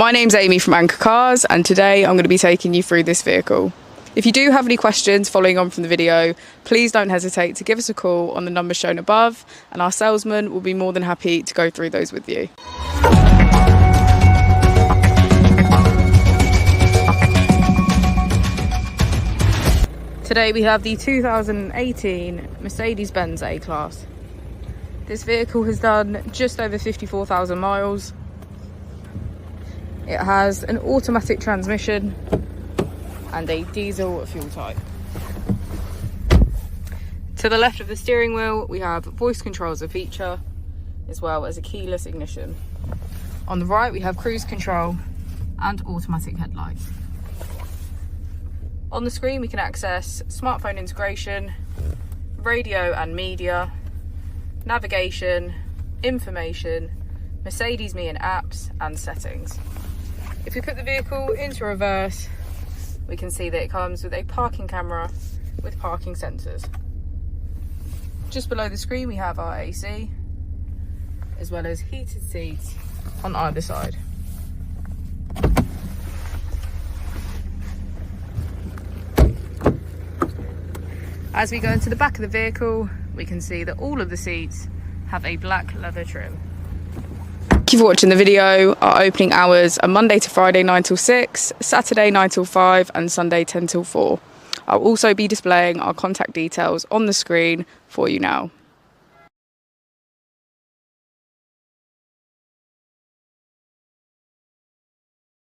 My name's Amy from Anchor Cars, and today I'm going to be taking you through this vehicle. If you do have any questions following on from the video, please don't hesitate to give us a call on the number shown above, and our salesman will be more than happy to go through those with you. Today we have the 2018 Mercedes-Benz A-Class. This vehicle has done just over 54,000 miles. It has an automatic transmission and a diesel fuel type. To the left of the steering wheel, we have voice control as a feature, as well as a keyless ignition. On the right, we have cruise control and automatic headlights. On the screen, we can access smartphone integration, radio and media, navigation, information, Mercedes Me and apps, and settings. If we put the vehicle into reverse, we can see that it comes with a parking camera with parking sensors. Just below the screen, we have our AC, as well as heated seats on either side. As we go into the back of the vehicle, we can see that all of the seats have a black leather trim. Thank you for watching the video. Our opening hours are Monday to Friday 9 till 6, Saturday 9 till 5 and Sunday 10 till 4. I'll also be displaying our contact details on the screen for you now.